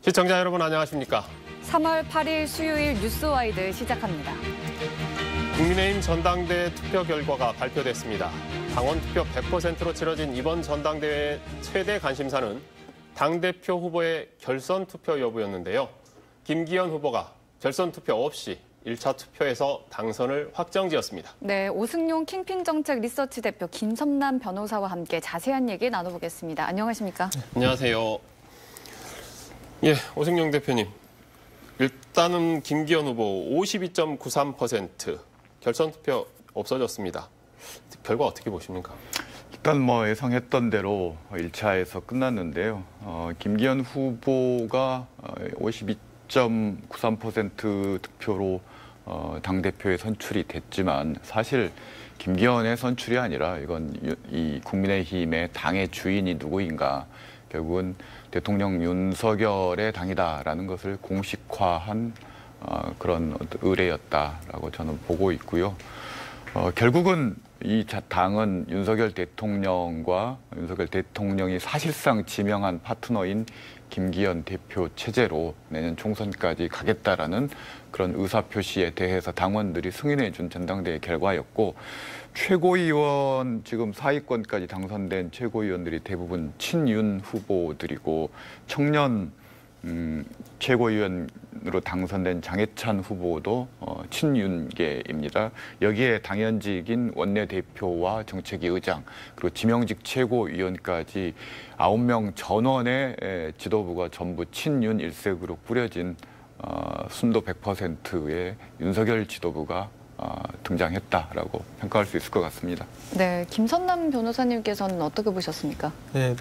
시청자 여러분 안녕하십니까? 3월 8일 수요일 뉴스와이드 시작합니다. 국민의힘 전당대회 투표 결과가 발표됐습니다. 당원 투표 100%로 치러진 이번 전당대회의 최대 관심사는 당대표 후보의 결선 투표 여부였는데요. 김기현 후보가 결선 투표 없이 1차 투표에서 당선을 확정지었습니다. 네, 오승용 킹핑 정책 리서치 대표 김섬남 변호사와 함께 자세한 얘기 나눠보겠습니다. 안녕하십니까? 안녕하세요. 예, 오승용 대표님. 일단은 김기현 후보 52.93% 결선 투표 없어졌습니다. 결과 어떻게 보십니까? 일단 예상했던 대로 1차에서 끝났는데요. 김기현 후보가 52.93% 득표로 당대표에 선출이 됐지만 사실 김기현의 선출이 아니라 이건 이 국민의힘의 당의 주인이 누구인가, 결국은 대통령 윤석열의 당이다라는 것을 공식화한 그런 의례였다라고 저는 보고 있고요. 결국은 이 당은 윤석열 대통령과 윤석열 대통령이 사실상 지명한 파트너인 김기현 대표 체제로 내년 총선까지 가겠다라는 그런 의사표시에 대해서 당원들이 승인해 준 전당대회 결과였고, 최고위원 지금 사위권까지 당선된 최고위원들이 대부분 친윤 후보들이고, 청년 최고위원으로 당선된 장해찬 후보도 친윤계입니다. 여기에 당연직인 원내대표와 정책위 의장, 그리고 지명직 최고위원까지 9명 전원의 지도부가 전부 친윤 일색으로 꾸려진 순도 100%의 윤석열 지도부가 등장했다라고 평가할 수 있을 것 같습니다. 네, 김섬남 변호사님께서는 어떻게 보셨습니까? 네,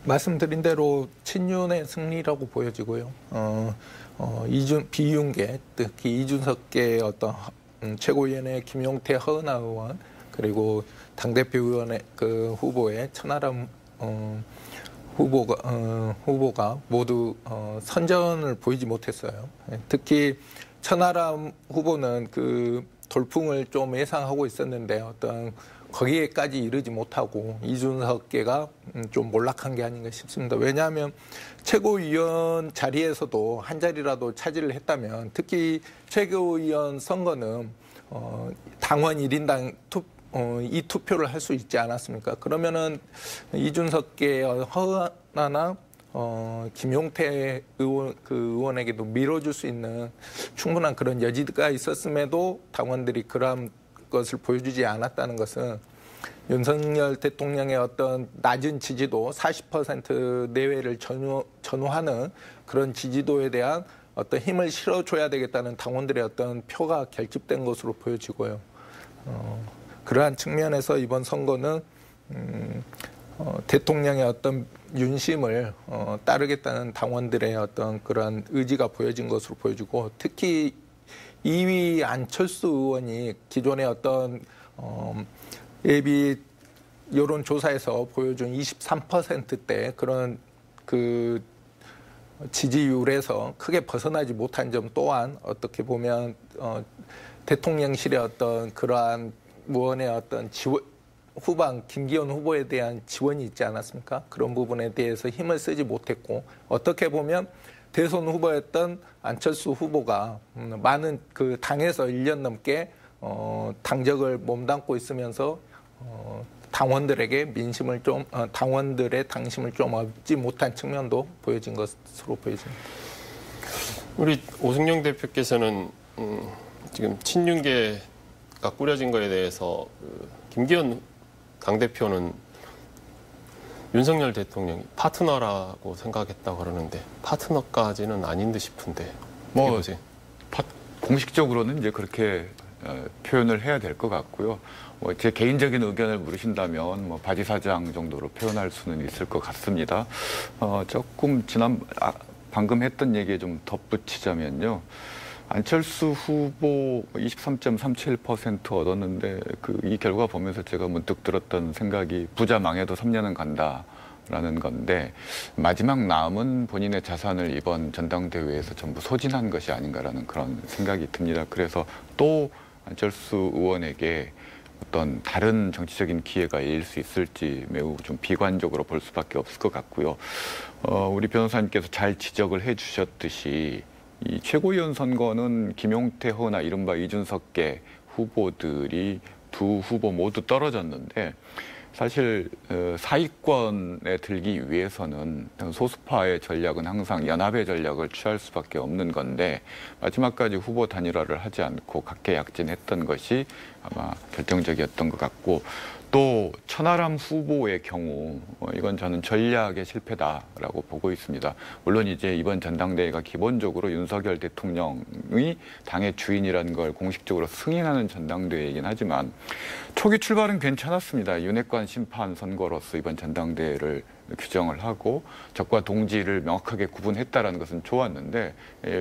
말씀드린 대로 친윤의 승리라고 보여지고요. 비윤계, 특히 이준석계 어떤 최고위원회 김용태 허은하 의원, 그리고 당대표 의원의 그 후보의 천하람 후보가 모두 선전을 보이지 못했어요. 특히 천하람 후보는 그 돌풍을 좀 예상하고 있었는데 거기에까지 이르지 못하고 이준석계가 좀 몰락한 게 아닌가 싶습니다. 왜냐하면 최고위원 자리에서도 한 자리라도 차지를 했다면, 특히 최고위원 선거는 당원 1인당 이 투표를 할 수 있지 않았습니까? 그러면은 이준석계 허은하나 김용태 의원에게도 밀어줄 수 있는 충분한 그런 여지가 있었음에도 당원들이 그러한 것을 보여주지 않았다는 것은 윤석열 대통령의 어떤 낮은 지지도 40% 내외를 전후하는 그런 지지도에 대한 어떤 힘을 실어줘야 되겠다는 당원들의 어떤 표가 결집된 것으로 보여지고요. 그러한 측면에서 이번 선거는 대통령의 어떤 윤심을 따르겠다는 당원들의 어떤 그러한 의지가 보여진 것으로 보여지고, 특히 2위 안철수 의원이 기존의 어떤 예비 여론조사에서 보여준 23%대 그런 그 지지율에서 크게 벗어나지 못한 점 또한 어떻게 보면 대통령실의 어떤 그러한 의원의 어떤 후방 김기현 후보에 대한 지원이 있지 않았습니까? 그런 부분에 대해서 힘을 쓰지 못했고, 어떻게 보면 대선 후보였던 안철수 후보가 많은 그 당에서 1년 넘게 당적을 몸담고 있으면서 당원들에게 민심을 당원들의 당심을 좀 얻지 못한 측면도 보여진 것으로 보여집니다. 우리 오승용 대표께서는 지금 친윤계가 꾸려진 거에 대해서 김기현 당대표는 윤석열 대통령이 파트너라고 생각했다고 그러는데 파트너까지는 아닌 듯 싶은데 보세요. 공식적으로는 이제 그렇게 표현을 해야 될 것 같고요. 제 개인적인 의견을 물으신다면 바지 사장 정도로 표현할 수는 있을 것 같습니다. 조금 방금 했던 얘기에 좀 덧붙이자면요. 안철수 후보 23.37% 얻었는데 이 결과 보면서 제가 문득 들었던 생각이 부자 망해도 3년은 간다라는 건데, 마지막 남은 본인의 자산을 이번 전당대회에서 전부 소진한 것이 아닌가라는 그런 생각이 듭니다. 그래서 또 안철수 의원에게 어떤 다른 정치적인 기회가 일 수 있을지 매우 좀 비관적으로 볼 수밖에 없을 것 같고요. 우리 변호사님께서 잘 지적을 해주셨듯이 이 최고위원 선거는 김용태, 허나 이른바 이준석계 후보들이 두 후보 모두 떨어졌는데 사실 사위권에 들기 위해서는 소수파의 전략은 항상 연합의 전략을 취할 수밖에 없는 건데 마지막까지 후보 단일화를 하지 않고 각계약진했던 것이 아마 결정적이었던 것 같고 또 천하람 후보의 경우 이건 저는 전략의 실패다라고 보고 있습니다. 물론 이제 이번 전당대회가 기본적으로 윤석열 대통령이 당의 주인이라는 걸 공식적으로 승인하는 전당대회이긴 하지만 초기 출발은 괜찮았습니다. 윤핵관 심판 선거로서 이번 전당대회를 규정을 하고 적과 동지를 명확하게 구분했다라는 것은 좋았는데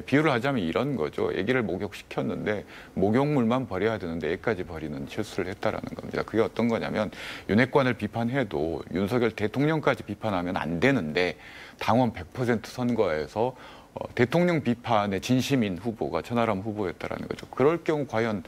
비유를 하자면 이런 거죠. 애기를 목욕시켰는데 목욕물만 버려야 되는데 애까지 버리는 실수를 했다라는 겁니다. 그게 어떤 거냐면 윤핵관을 비판해도 윤석열 대통령까지 비판하면 안 되는데 당원 100% 선거에서 대통령 비판에 진심인 후보가 천하람 후보였다라는 거죠. 그럴 경우 과연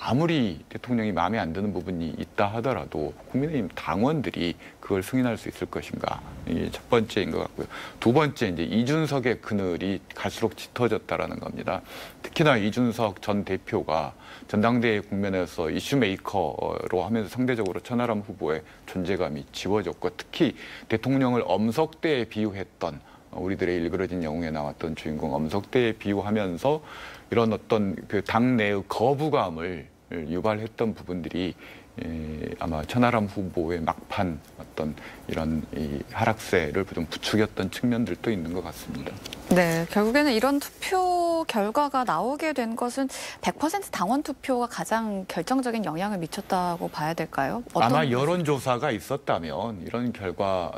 아무리 대통령이 마음에 안 드는 부분이 있다 하더라도 국민의힘 당원들이 그걸 승인할 수 있을 것인가? 이게 첫 번째인 것 같고요. 두 번째 이제 이준석의 그늘이 갈수록 짙어졌다라는 겁니다. 특히나 이준석 전 대표가 전당대회 국면에서 이슈메이커로 하면서 상대적으로 천하람 후보의 존재감이 지워졌고 특히 대통령을 엄석대에 비유했던 우리들의 일그러진 영웅에 나왔던 주인공 엄석대에 비유하면서 이런 어떤 그 당내의 거부감을 유발했던 부분들이 아마 천하람 후보의 막판 어떤 이런 이 하락세를 좀 부추겼던 측면들도 있는 것 같습니다. 네, 결국에는 이런 투표 결과가 나오게 된 것은 100% 당원 투표가 가장 결정적인 영향을 미쳤다고 봐야 될까요? 아마 여론조사가 있었다면 이런 결과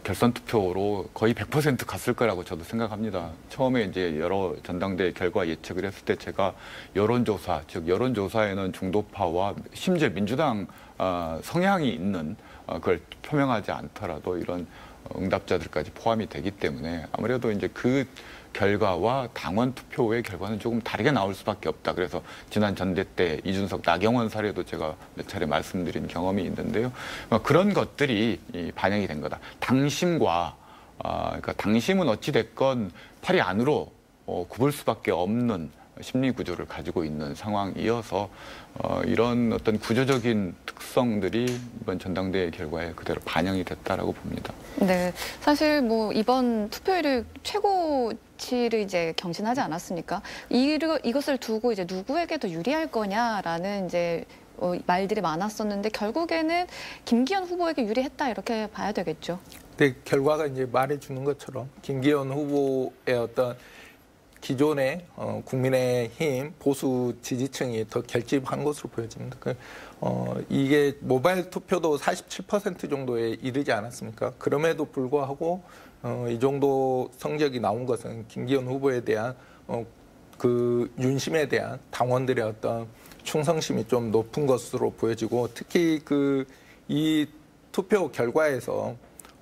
결선 투표로 거의 100% 갔을 거라고 저도 생각합니다. 처음에 이제 여러 전당대회 결과 예측을 했을 때 제가 여론조사, 즉 여론조사에는 중도파와 심지어 민주당 성향이 있는 그걸 표명하지 않더라도 이런 응답자들까지 포함이 되기 때문에 아무래도 이제 그 결과와 당원 투표의 결과는 조금 다르게 나올 수밖에 없다. 그래서 지난 전대 때 이준석, 나경원 사례도 제가 몇 차례 말씀드린 경험이 있는데요. 그런 것들이 반영이 된 거다. 당심과 그러니까 당심은 어찌 됐건 팔이 안으로 굽을 수밖에 없는 심리 구조를 가지고 있는 상황이어서 이런 어떤 구조적인 특성들이 이번 전당대회 결과에 그대로 반영이 됐다라고 봅니다. 네, 사실 뭐 이번 투표율을 최고치를 이제 경신하지 않았습니까? 이것을 두고 이제 누구에게 더 유리할 거냐라는 이제 말들이 많았었는데 결국에는 김기현 후보에게 유리했다 이렇게 봐야 되겠죠. 네, 결과가 이제 말해주는 것처럼 김기현 후보의 어떤 기존의 국민의힘 보수 지지층이 더 결집한 것으로 보여집니다. 이게 모바일 투표도 47% 정도에 이르지 않았습니까? 그럼에도 불구하고 이 정도 성적이 나온 것은 김기현 후보에 대한 그 윤심에 대한 당원들의 어떤 충성심이 좀 높은 것으로 보여지고 특히 이 투표 결과에서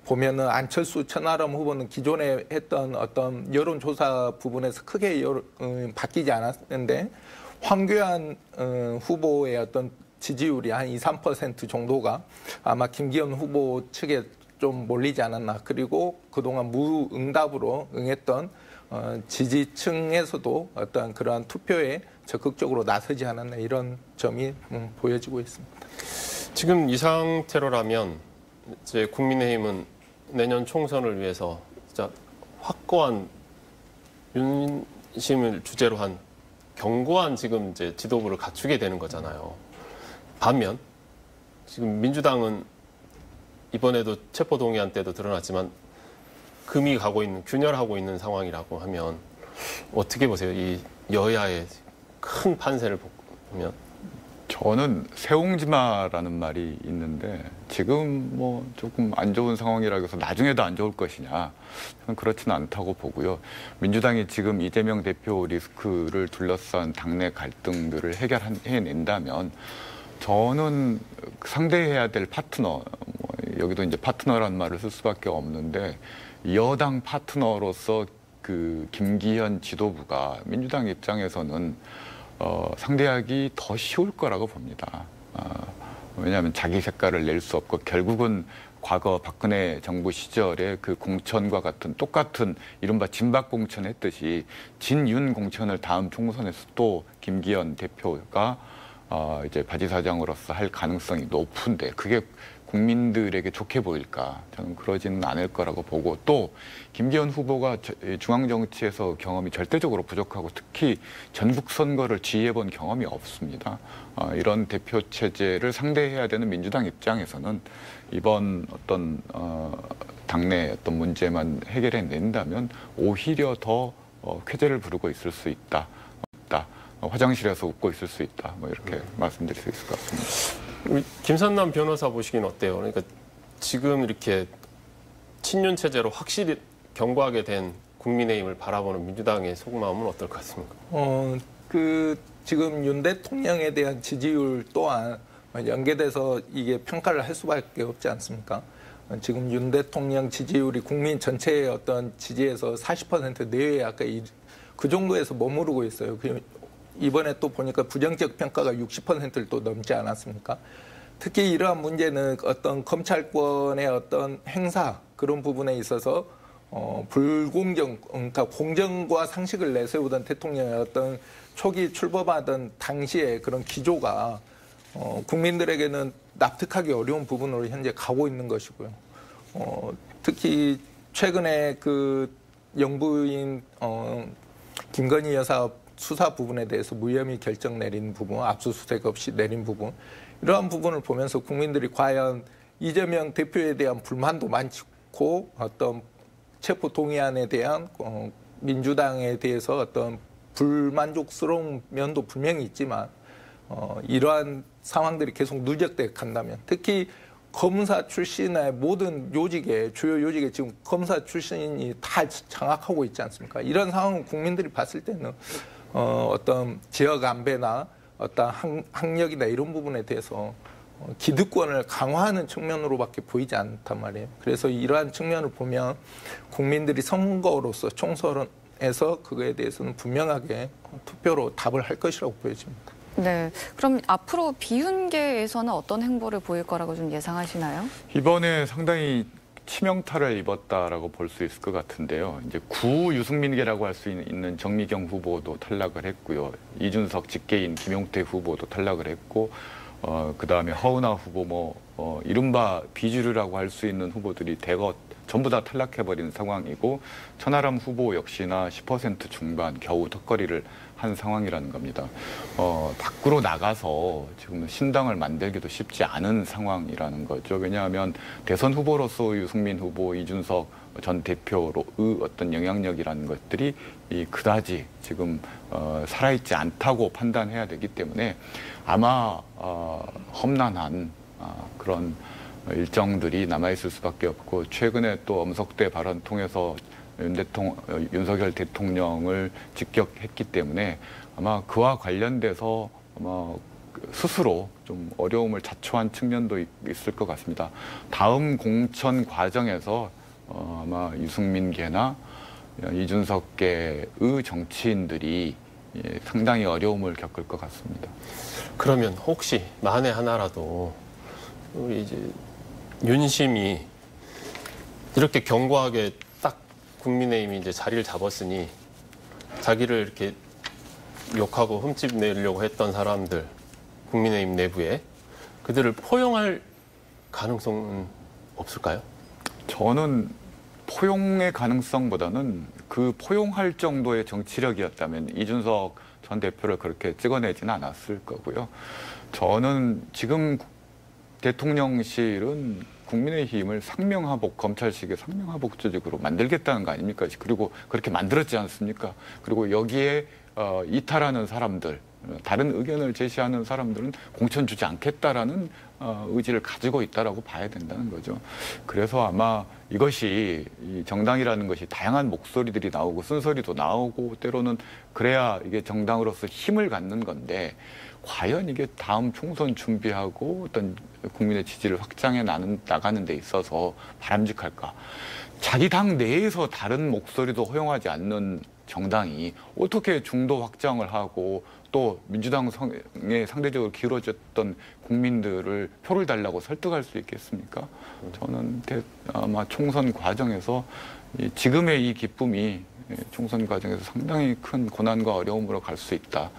보면은 안철수, 천하람 후보는 기존에 했던 어떤 여론조사 부분에서 크게 바뀌지 않았는데 황교안 후보의 어떤 지지율이 한 2, 3% 정도가 아마 김기현 후보 측에 좀 몰리지 않았나. 그리고 그동안 무응답으로 응했던 지지층에서도 어떤 그러한 투표에 적극적으로 나서지 않았나 이런 점이 보여지고 있습니다. 지금 이 상태로라면 이제 국민의힘은 내년 총선을 위해서 진짜 확고한 윤심을 주제로 한 견고한 지금 이제 지도부를 갖추게 되는 거잖아요. 반면 지금 민주당은 이번에도 체포동의안 때도 드러났지만 금이 가고 있는, 균열하고 있는 상황이라고 하면 어떻게 보세요? 이 여야의 큰 판세를 보면. 저는 새옹지마라는 말이 있는데 지금 뭐 조금 안 좋은 상황이라고 해서 나중에도 안 좋을 것이냐, 저는 그렇지는 않다고 보고요. 민주당이 지금 이재명 대표 리스크를 둘러싼 당내 갈등들을 해결해낸다면 저는 상대해야 될 파트너, 여기도 이제 파트너라는 말을 쓸 수밖에 없는데 여당 파트너로서 그 김기현 지도부가 민주당 입장에서는 상대하기 더 쉬울 거라고 봅니다. 왜냐하면 자기 색깔을 낼 수 없고 결국은 과거 박근혜 정부 시절에 그 공천과 같은 똑같은 이른바 진박 공천 했듯이 진윤 공천을 다음 총선에서 또 김기현 대표가 이제 바지사장으로서 할 가능성이 높은데 그게 국민들에게 좋게 보일까? 저는 그러지는 않을 거라고 보고 또 김기현 후보가 중앙정치에서 경험이 절대적으로 부족하고 특히 전국 선거를 지휘해본 경험이 없습니다. 이런 대표 체제를 상대해야 되는 민주당 입장에서는 이번 어떤 당내 어떤 문제만 해결해낸다면 오히려 더 쾌재를 부르고 있을 수 있다. 화장실에서 웃고 있을 수 있다. 뭐 이렇게 말씀드릴 수 있을 것 같습니다. 우리 김선남 변호사 보시기는 어때요? 그러니까 지금 이렇게 친윤 체제로 확실히 경고하게 된 국민의힘을 바라보는 민주당의 속마음은 어떨 것 같습니까? 지금 윤 대통령에 대한 지지율 또한 연계돼서 이게 평가를 할 수밖에 없지 않습니까? 지금 윤 대통령 지지율이 국민 전체의 어떤 지지에서 40% 내외에 아까 그 정도에서 머무르고 있어요. 이번에 또 보니까 부정적 평가가 60%를 또 넘지 않았습니까? 특히 이러한 문제는 어떤 검찰권의 어떤 행사 그런 부분에 있어서 불공정, 그러니까 공정과 상식을 내세우던 대통령의 어떤 초기 출범하던 당시의 그런 기조가 국민들에게는 납득하기 어려운 부분으로 현재 가고 있는 것이고요. 특히 최근에 그 영부인 김건희 여사 수사 부분에 대해서 무혐의 결정 내린 부분, 압수수색 없이 내린 부분, 이러한 부분을 보면서 국민들이 과연 이재명 대표에 대한 불만도 많고 어떤 체포 동의안에 대한 민주당에 대해서 어떤 불만족스러운 면도 분명히 있지만 이러한 상황들이 계속 누적돼 간다면 특히 검사 출신의 모든 요직에 주요 요직에 지금 검사 출신이 다 장악하고 있지 않습니까? 이런 상황을 국민들이 봤을 때는 어떤 지역 안배나 어떤 학력이나 이런 부분에 대해서 기득권을 강화하는 측면으로밖에 보이지 않단 말이에요. 그래서 이러한 측면을 보면 국민들이 선거로서 총선에서 그거에 대해서는 분명하게 투표로 답을 할 것이라고 보여집니다. 네, 그럼 앞으로 비윤계에서는 어떤 행보를 보일 거라고 좀 예상하시나요? 이번에 상당히 치명타를 입었다라고 볼 수 있을 것 같은데요. 이제 구유승민계라고 할 수 있는 정미경 후보도 탈락을 했고요. 이준석 직계인 김용태 후보도 탈락을 했고, 그 다음에 허은하 후보 이른바 비주류라고 할 수 있는 후보들이 대거 전부 다 탈락해버린 상황이고 천하람 후보 역시나 10% 중반 겨우 턱걸이를 한 상황이라는 겁니다. 밖으로 나가서 지금 신당을 만들기도 쉽지 않은 상황이라는 거죠. 왜냐하면 대선 후보로서 유승민 후보, 이준석 전 대표의 어떤 영향력이라는 것들이 그다지 지금 살아있지 않다고 판단해야 되기 때문에 아마 험난한 그런 일정들이 남아있을 수밖에 없고 최근에 또 엄석대 발언 통해서 윤석열 대통령을 직격했기 때문에 아마 그와 관련돼서 아마 스스로 좀 어려움을 자초한 측면도 있을 것 같습니다. 다음 공천 과정에서 아마 유승민계나 이준석계의 정치인들이 상당히 어려움을 겪을 것 같습니다. 그러면 혹시 만에 하나라도 우리 이제 윤심이 이렇게 견고하게 딱 국민의힘이 이제 자리를 잡았으니 자기를 이렇게 욕하고 흠집 내려고 했던 사람들 국민의힘 내부에 그들을 포용할 가능성은 없을까요? 저는 포용의 가능성보다는 그 포용할 정도의 정치력이었다면 이준석 전 대표를 그렇게 찍어내지는 않았을 거고요. 저는 지금 대통령실은 국민의힘을 상명하복, 검찰식의 상명하복 조직으로 만들겠다는 거 아닙니까? 그리고 그렇게 만들었지 않습니까? 그리고 여기에 이탈하는 사람들, 다른 의견을 제시하는 사람들은 공천 주지 않겠다라는 의지를 가지고 있다라고 봐야 된다는 거죠. 그래서 아마 이것이 이 정당이라는 것이 다양한 목소리들이 나오고 쓴소리도 나오고 때로는 그래야 이게 정당으로서 힘을 갖는 건데 과연 이게 다음 총선 준비하고 어떤 국민의 지지를 확장해 나가는 데 있어서 바람직할까? 자기 당 내에서 다른 목소리도 허용하지 않는 정당이 어떻게 중도 확장을 하고 또 민주당에 상대적으로 기울어졌던 국민들을 표를 달라고 설득할 수 있겠습니까? 저는 아마 총선 과정에서 지금의 이 기쁨이 총선 과정에서 상당히 큰 고난과 어려움으로 갈 수 있다.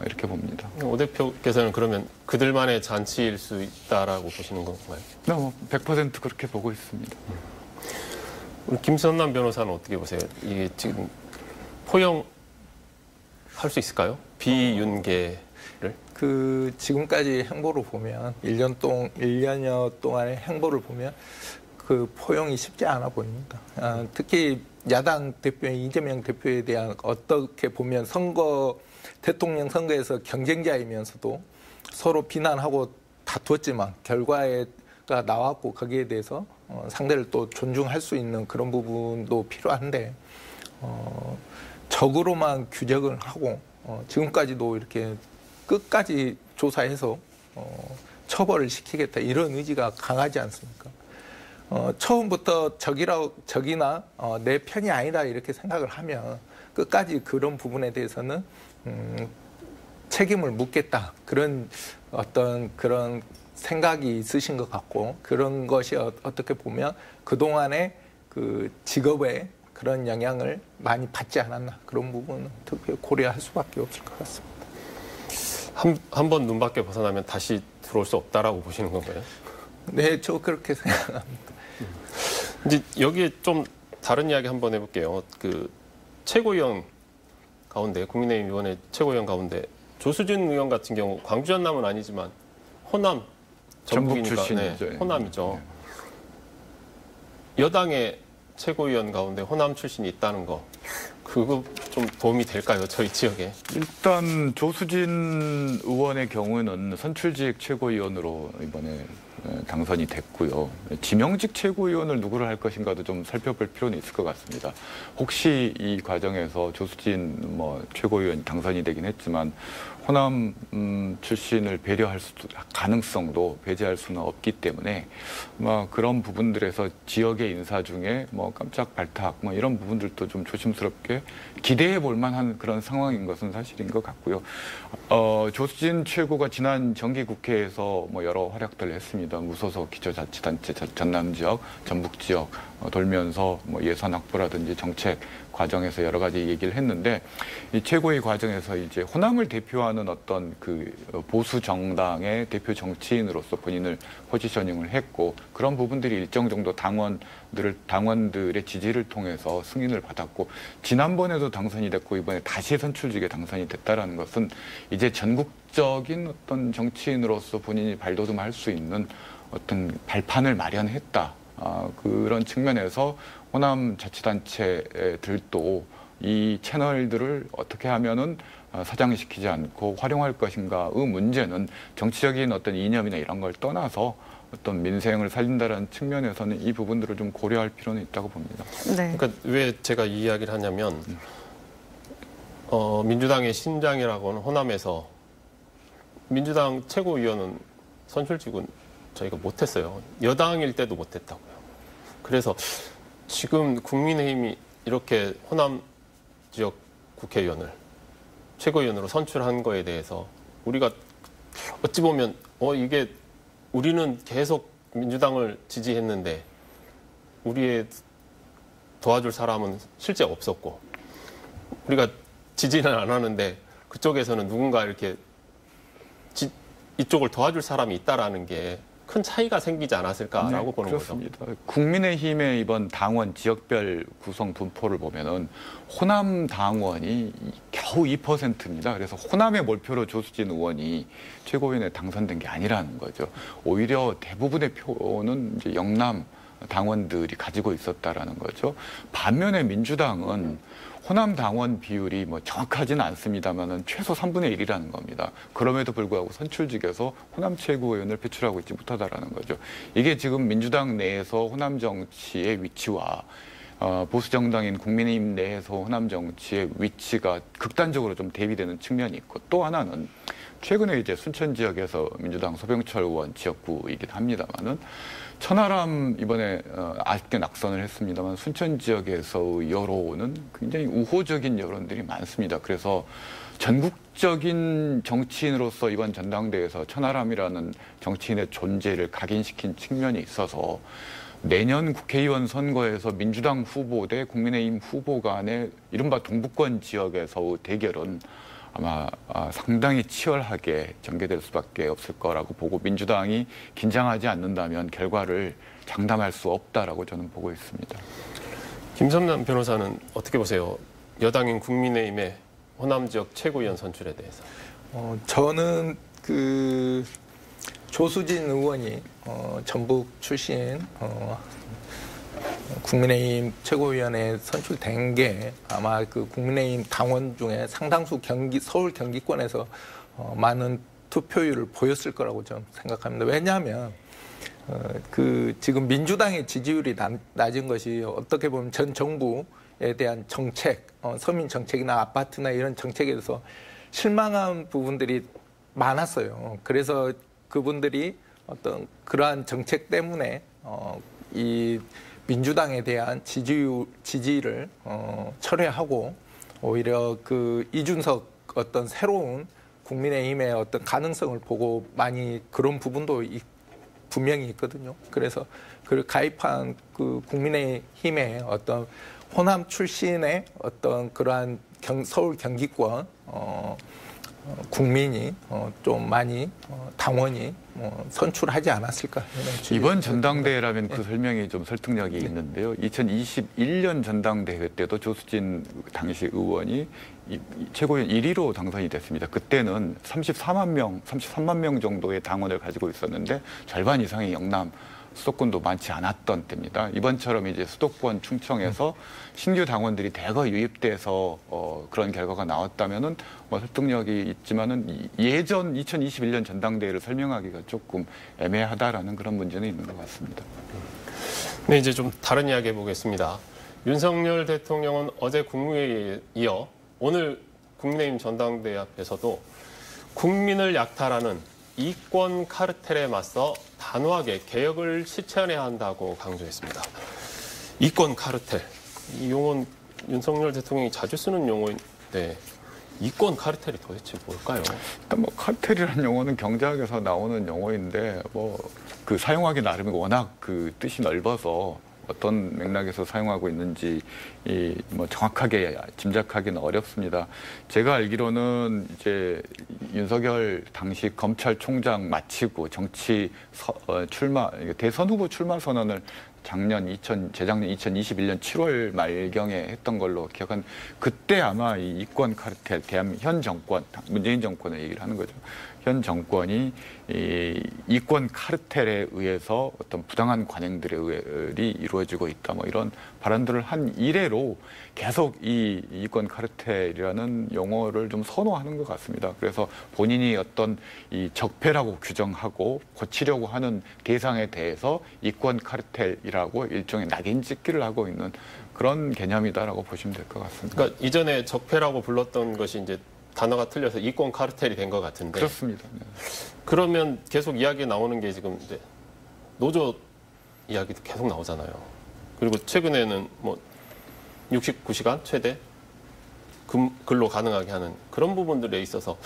이렇게 봅니다. 오 대표께서는 그러면 그들만의 잔치일 수 있다라고 보시는 건가요? 네, 100% 그렇게 보고 있습니다. 우리 김선남 변호사는 어떻게 보세요? 이게 지금 포용할 수 있을까요? 비윤계를? 지금까지 행보를 보면 1년여 동안의 행보를 보면 그 포용이 쉽지 않아 보입니다. 특히 야당 대표인 이재명 대표에 대한 어떻게 보면 대통령 선거에서 경쟁자이면서도 서로 비난하고 다투었지만 결과가 나왔고 거기에 대해서 상대를 또 존중할 수 있는 그런 부분도 필요한데 적으로만 규정을 하고 지금까지도 이렇게 끝까지 조사해서 처벌을 시키겠다 이런 의지가 강하지 않습니까? 처음부터 적이나 내 편이 아니다 이렇게 생각을 하면 끝까지 그런 부분에 대해서는 책임을 묻겠다 그런 그런 생각이 있으신 것 같고 그런 것이 어떻게 보면 그동안의 그 직업에 그런 영향을 많이 받지 않았나 그런 부분은 특히 고려할 수밖에 없을 것 같습니다. 한 번 눈 밖에 벗어나면 다시 들어올 수 없다라고 보시는 건가요? 네, 저 그렇게 생각합니다. 이제 여기에 좀 다른 이야기 한번 해볼게요. 그 최고위원 가운데 국민의힘 의원의 최고위원 가운데 조수진 의원 같은 경우 광주 전남은 아니지만 호남 전북 전북이니까 출신이죠. 네, 호남이죠. 여당의 최고위원 가운데 호남 출신이 있다는 거 그거 좀 도움이 될까요? 저희 지역에. 일단 조수진 의원의 경우는 선출직 최고위원으로 이번에 당선이 됐고요. 지명직 최고위원을 누구를 할 것인가도 좀 살펴볼 필요는 있을 것 같습니다. 혹시 이 과정에서 조수진 최고위원이 당선이 되긴 했지만 호남 출신을 배려할 가능성도 배제할 수는 없기 때문에 그런 부분들에서 지역의 인사 중에 깜짝 발탁 이런 부분들도 좀 조심스럽게 기대해 볼 만한 그런 상황인 것은 사실인 것 같고요. 조수진 최고가 지난 정기국회에서 여러 활약들을 했습니다. 무소속 기초자치단체 전남 지역, 전북 지역 돌면서 예산 확보라든지 정책 과정에서 여러 가지 얘기를 했는데 이 최고의 과정에서 이제 호남을 대표하는 어떤 그 보수 정당의 대표 정치인으로서 본인을 포지셔닝을 했고 그런 부분들이 일정 정도 당원들의 지지를 통해서 승인을 받았고 지난번에도 당선이 됐고 이번에 다시 선출직에 당선이 됐다라는 것은 이제 전국적인 어떤 정치인으로서 본인이 발돋움할 수 있는 어떤 발판을 마련했다. 그런 측면에서 호남 자치단체들도 이 채널들을 어떻게 하면은 사장시키지 않고 활용할 것인가의 문제는 정치적인 어떤 이념이나 이런 걸 떠나서 어떤 민생을 살린다는 측면에서는 이 부분들을 좀 고려할 필요는 있다고 봅니다. 네. 그러니까 왜 제가 이 이야기를 하냐면 민주당의 신장이라고는 호남에서 민주당 최고위원은 선출직은 저희가 못했어요. 여당일 때도 못했다고요. 그래서 지금 국민의힘이 이렇게 호남 지역 국회의원을 최고위원으로 선출한 거에 대해서 우리가 어찌 보면 이게 우리는 계속 민주당을 지지했는데 우리의 도와줄 사람은 실제 없었고 우리가 지지는 안 하는데 그쪽에서는 누군가 이렇게 이쪽을 도와줄 사람이 있다라는 게 큰 차이가 생기지 않았을까라고 보는 그렇습니다. 거죠. 국민의힘의 이번 당원 지역별 구성 분포를 보면은 호남 당원이 겨우 2%입니다. 그래서 호남의 몰표로 조수진 의원이 최고위원에 당선된 게 아니라는 거죠. 오히려 대부분의 표는 이제 영남 당원들이 가지고 있었다라는 거죠. 반면에 민주당은 호남 당원 비율이 정확하지는 않습니다만은 최소 3분의 1이라는 겁니다. 그럼에도 불구하고 선출직에서 호남 최고위원을 배출하고 있지 못하다라는 거죠. 이게 지금 민주당 내에서 호남 정치의 위치와 보수 정당인 국민의힘 내에서 호남 정치의 위치가 극단적으로 좀 대비되는 측면이 있고 또 하나는 최근에 이제 순천 지역에서 민주당 소병철 의원 지역구이긴 합니다만은 천하람 이번에 아쉽게 낙선을 했습니다만 순천 지역에서의 여론은 굉장히 우호적인 여론들이 많습니다. 그래서 전국 공식적인 정치인으로서 이번 전당대회에서 천하람이라는 정치인의 존재를 각인시킨 측면이 있어서 내년 국회의원 선거에서 민주당 후보 대 국민의힘 후보 간의 이른바 동부권 지역에서의 대결은 아마 상당히 치열하게 전개될 수밖에 없을 거라고 보고 민주당이 긴장하지 않는다면 결과를 장담할 수 없다라고 저는 보고 있습니다. 김섬남 변호사는 어떻게 보세요? 여당인 국민의힘의 호남 지역 최고위원 선출에 대해서. 저는 그 조수진 의원이 전북 출신 국민의힘 최고위원에 선출된 게 아마 그 국민의힘 당원 중에 상당수 서울 경기권에서 많은 투표율을 보였을 거라고 저는 생각합니다. 왜냐하면 그 지금 민주당의 지지율이 낮은 것이 어떻게 보면 전 정부에 대한 정책, 서민 정책이나 아파트나 이런 정책에 대해서 실망한 부분들이 많았어요. 그래서 그분들이 어떤 그러한 정책 때문에 이 민주당에 대한 지지를 철회하고 오히려 그 이준석 어떤 새로운 국민의힘의 어떤 가능성을 보고 많이 그런 부분도 분명히 있거든요. 그래서 그 가입한 그 국민의힘의 어떤 호남 출신의 어떤 그러한 서울 경기권 국민이 좀 많이 당원이 선출하지 않았을까. 이번 전당대회라면 그 설명이 좀 설득력이 있는데요. 2021년 전당대회 때도 조수진 당시 의원이 최고위원 1위로 당선이 됐습니다. 그때는 33만 명 정도의 당원을 가지고 있었는데 절반 이상의 영남 수도권도 많지 않았던 때입니다. 이번처럼 이제 수도권 충청에서 신규 당원들이 대거 유입돼서 그런 결과가 나왔다면은 설득력이 있지만은 예전 2021년 전당대회를 설명하기가 조금 애매하다라는 그런 문제는 있는 것 같습니다. 네, 이제 좀 다른 이야기 해보겠습니다. 윤석열 대통령은 어제 국무회의에 이어 오늘 국민의힘 전당대회 앞에서도 국민을 약탈하는 이권 카르텔에 맞서 단호하게 개혁을 실천해야 한다고 강조했습니다. 이권 카르텔, 이 용어는 윤석열 대통령이 자주 쓰는 용어인데 이권 카르텔이 도대체 뭘까요? 일단 카르텔이라는 용어는 경제학에서 나오는 용어인데 그 사용하기 나름이고 워낙 그 뜻이 넓어서 어떤 맥락에서 사용하고 있는지 정확하게 짐작하기는 어렵습니다. 제가 알기로는 이제 윤석열 당시 검찰총장 마치고 정치 대선 후보 출마 선언을 재작년 2021년 7월 말경에 했던 걸로 기억한 그때 아마 이 이권 카르텔 현 정권 문재인 정권을 얘기를 하는 거죠. 현 정권이 이권 카르텔에 의해서 어떤 부당한 관행들이 이루어지고 있다. 이런 발언들을 한 이래로 계속 이 이권 카르텔이라는 용어를 좀 선호하는 것 같습니다. 그래서 본인이 어떤 이 적폐라고 규정하고 고치려고 하는 대상에 대해서 이권 카르텔이라고 일종의 낙인 찍기를 하고 있는 그런 개념이다라고 보시면 될 것 같습니다. 그러니까 이전에 적폐라고 불렀던 것이 이제 단어가 틀려서 이권 카르텔이 된 것 같은데. 그렇습니다. 네. 그러면 계속 이야기 나오는 게 지금 이제 노조 이야기도 계속 나오잖아요. 그리고 최근에는 69시간 최대 근로 가능하게 하는 그런 부분들에 있어서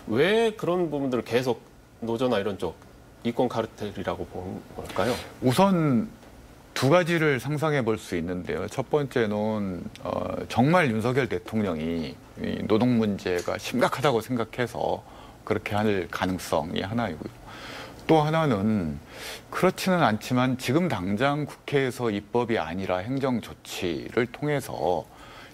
왜 그런 부분들을 계속 노조나 이런 쪽 이권 카르텔이라고 보는 걸까요? 우선 두 가지를 상상해 볼 수 있는데요. 첫 번째는 정말 윤석열 대통령이 이 노동 문제가 심각하다고 생각해서 그렇게 할 가능성이 하나이고요. 또 하나는 그렇지는 않지만 지금 당장 국회에서 입법이 아니라 행정 조치를 통해서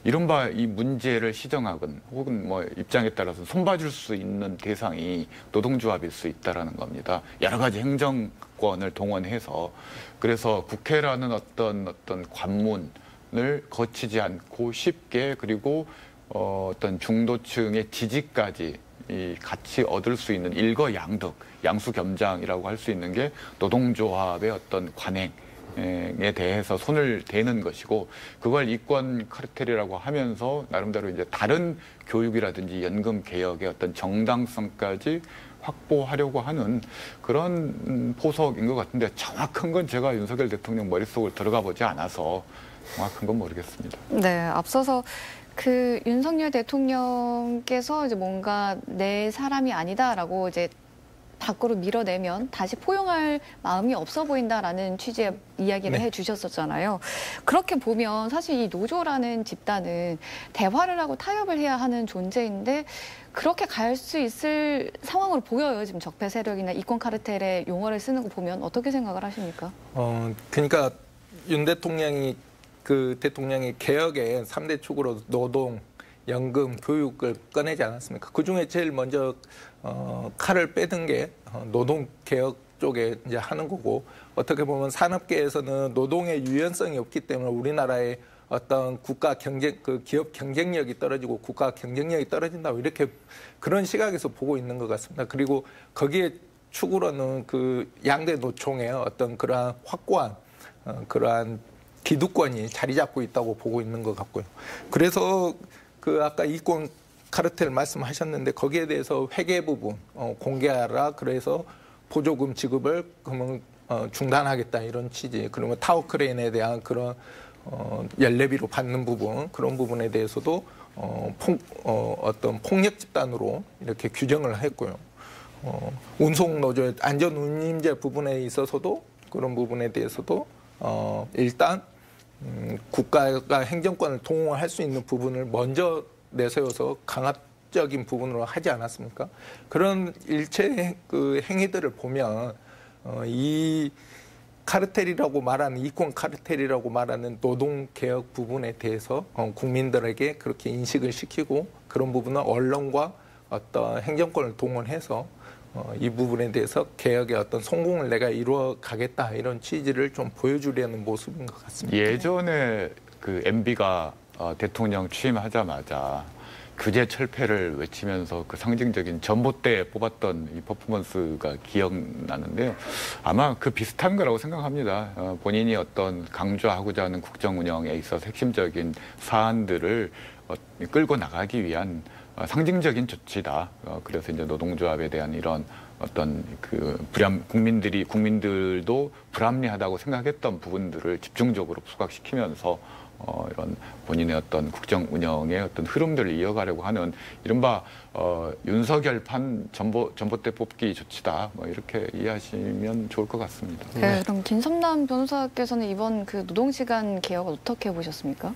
이른바 이 문제를 시정하건 혹은 입장에 따라서 손봐줄 수 있는 대상이 노동조합일 수 있다라는 겁니다. 여러 가지 행정권을 동원해서 그래서 국회라는 어떤 관문을 거치지 않고 쉽게 그리고 어떤 중도층의 지지까지 같이 얻을 수 있는 일거양득, 양수겸장이라고 할 수 있는 게 노동조합의 어떤 관행에 대해서 손을 대는 것이고 그걸 이권 카르텔이라고 하면서 나름대로 이제 다른 교육이라든지 연금 개혁의 어떤 정당성까지 확보하려고 하는 그런 포석인 것 같은데 정확한 건 제가 윤석열 대통령 머릿속을 들어가 보지 않아서 정확한 건 모르겠습니다. 네, 앞서서 그 윤석열 대통령께서 이제 뭔가 내 사람이 아니다라고 이제 밖으로 밀어내면 다시 포용할 마음이 없어 보인다라는 취지의 이야기를 해주셨었잖아요. 그렇게 보면 사실 이 노조라는 집단은 대화를 하고 타협을 해야 하는 존재인데 그렇게 갈 수 있을 상황으로 보여요. 지금 적폐 세력이나 이권 카르텔의 용어를 쓰는 거 보면 어떻게 생각을 하십니까? 그러니까 윤 대통령이 대통령이 개혁의 3대 축으로 노동, 연금, 교육을 꺼내지 않았습니까? 그중에 제일 먼저 칼을 빼든 게 노동 개혁 쪽에 이제 하는 거고, 어떻게 보면 산업계에서는 노동의 유연성이 없기 때문에 우리나라의 어떤 국가 경쟁, 기업 경쟁력이 떨어지고 국가 경쟁력이 떨어진다고 이렇게 그런 시각에서 보고 있는 것 같습니다. 그리고 거기에 축으로는 양대 노총의 어떤 그러한 확고한 그러한 기득권이 자리 잡고 있다고 보고 있는 것 같고요. 그래서 아까 이권 카르텔 말씀하셨는데 거기에 대해서 회계 부분 공개하라. 그래서 보조금 지급을 그러면 중단하겠다 이런 취지. 그러면 타워 크레인에 대한 그런 연례비로 받는 부분 그런 부분에 대해서도 어떤 폭력 집단으로 이렇게 규정을 했고요. 운송 노조의 안전 운임제 부분에 있어서도 그런 부분에 대해서도 일단 국가가 행정권을 동원할 수 있는 부분을 먼저 내세워서 강압적인 부분으로 하지 않았습니까? 그런 일체 행위들을 보면 이 카르텔이라고 말하는 이권 카르텔이라고 말하는 노동개혁 부분에 대해서 국민들에게 그렇게 인식을 시키고 그런 부분은 언론과 어떤 행정권을 동원해서 이 부분에 대해서 개혁의 어떤 성공을 내가 이루어 가겠다 이런 취지를 좀 보여주려는 모습인 것 같습니다. 예전에 MB가 대통령 취임하자마자 규제 철폐를 외치면서 상징적인 전봇대에 뽑았던 이 퍼포먼스가 기억나는데요. 아마 비슷한 거라고 생각합니다. 본인이 어떤 강조하고자 하는 국정 운영에 있어서 핵심적인 사안들을 끌고 나가기 위한 상징적인 조치다. 그래서 이제 노동조합에 대한 이런 어떤 국민들도 불합리하다고 생각했던 부분들을 집중적으로 부각시키면서 이런 본인의 어떤 국정 운영의 어떤 흐름들을 이어가려고 하는 이른바 윤석열판 전봇대 뽑기 조치다. 이렇게 이해하시면 좋을 것 같습니다. 네, 그럼 김섬남 변호사께서는 이번 노동시간 개혁을 어떻게 보셨습니까?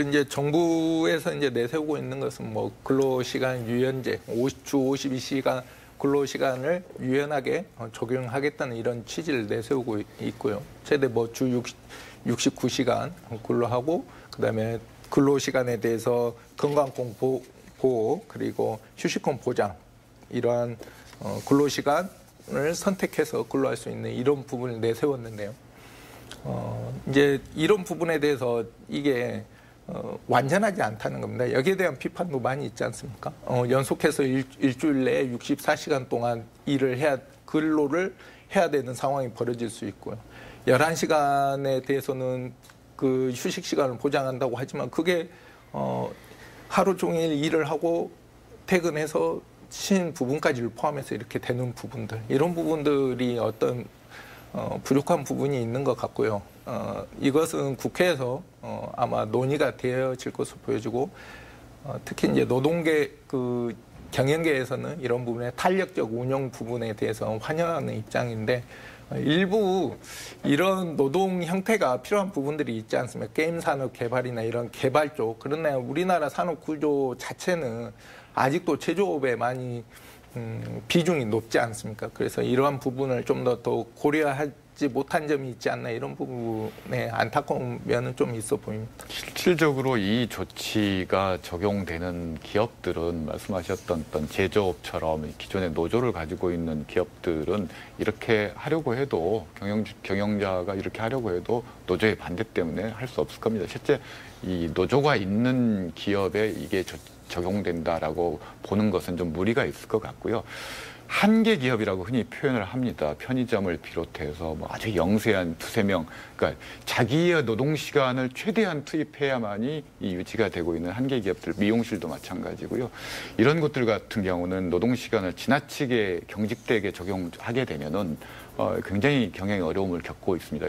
이제 정부에서 이제 내세우고 있는 것은 근로시간 유연제, 주 52시간 근로시간을 유연하게 적용하겠다는 이런 취지를 내세우고 있고요. 최대 주 69시간 근로하고 그다음에 근로시간에 대해서 건강권 보호 그리고 휴식권 보장 이러한 근로시간을 선택해서 근로할 수 있는 이런 부분을 내세웠는데요. 이제 이런 부분에 대해서 이게 완전하지 않다는 겁니다. 여기에 대한 비판도 많이 있지 않습니까? 연속해서 일주일 내에 64시간 동안 근로를 해야 되는 상황이 벌어질 수 있고요. 11시간에 대해서는 휴식 시간을 보장한다고 하지만 그게 하루 종일 일을 하고 퇴근해서 쉬는 부분까지를 포함해서 이렇게 되는 부분들 이런 부분들이 어떤 부족한 부분이 있는 것 같고요. 이것은 국회에서 아마 논의가 되어질 것으로 보여지고 특히 이제 노동계 경영계에서는 이런 부분에 탄력적 운영 부분에 대해서 환영하는 입장인데 일부 이런 노동 형태가 필요한 부분들이 있지 않습니까? 게임 산업 개발이나 이런 개발 쪽. 그러나 우리나라 산업 구조 자체는 아직도 제조업에 많이 비중이 높지 않습니까? 그래서 이러한 부분을 좀 더 고려하지 못한 점이 있지 않나 이런 부분에 안타까운 면은 좀 있어 보입니다. 실질적으로 이 조치가 적용되는 기업들은 말씀하셨던 어떤 제조업처럼 기존의 노조를 가지고 있는 기업들은 이렇게 하려고 해도 경영자가 이렇게 하려고 해도 노조의 반대 때문에 할 수 없을 겁니다. 실제 이 노조가 있는 기업에 이게 적용된다라고 보는 것은 좀 무리가 있을 것 같고요. 한계 기업이라고 흔히 표현을 합니다. 편의점을 비롯해서 아주 영세한 두세 명, 그러니까 자기의 노동 시간을 최대한 투입해야만이 이 유지가 되고 있는 한계 기업들, 미용실도 마찬가지고요. 이런 것들 같은 경우는 노동 시간을 지나치게 경직되게 적용하게 되면은 굉장히 경영에 어려움을 겪고 있습니다.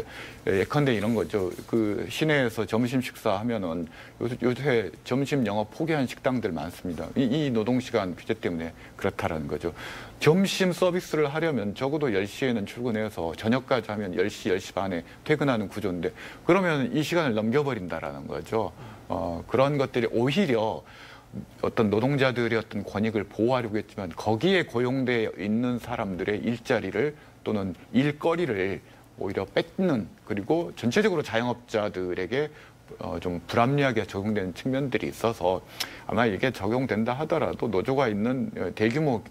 예컨대 이런 거죠. 그 시내에서 점심 식사하면은 요새 점심 영업 포기한 식당들 많습니다. 이 노동시간 규제 때문에 그렇다라는 거죠. 점심 서비스를 하려면 적어도 10시에는 출근해서 저녁까지 하면 10시, 10시 반에 퇴근하는 구조인데 그러면 이 시간을 넘겨버린다라는 거죠. 그런 것들이 오히려 어떤 노동자들의 어떤 권익을 보호하려고 했지만 거기에 고용되어 있는 사람들의 일자리를 또는 일거리를 오히려 뺏는 그리고 전체적으로 자영업자들에게 좀 불합리하게 적용되는 측면들이 있어서 아마 이게 적용된다 하더라도 노조가 있는 대규모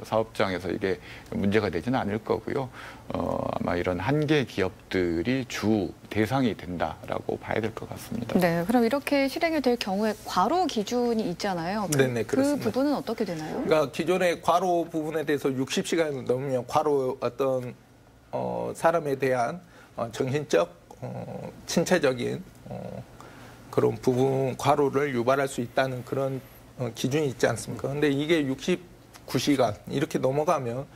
사업장에서 이게 문제가 되지는 않을 거고요. 아마 이런 한계 기업들이 주 대상이 된다라고 봐야 될 것 같습니다. 네, 그럼 이렇게 실행이 될 경우에 과로 기준이 있잖아요. 네네, 그 그렇습니다. 부분은 어떻게 되나요? 그러니까 기존의 과로 부분에 대해서 60시간을 넘으면 과로 어떤 사람에 대한 정신적, 신체적인 그런 부분 과로를 유발할 수 있다는 그런 기준이 있지 않습니까? 근데 이게 69시간 이렇게 넘어가면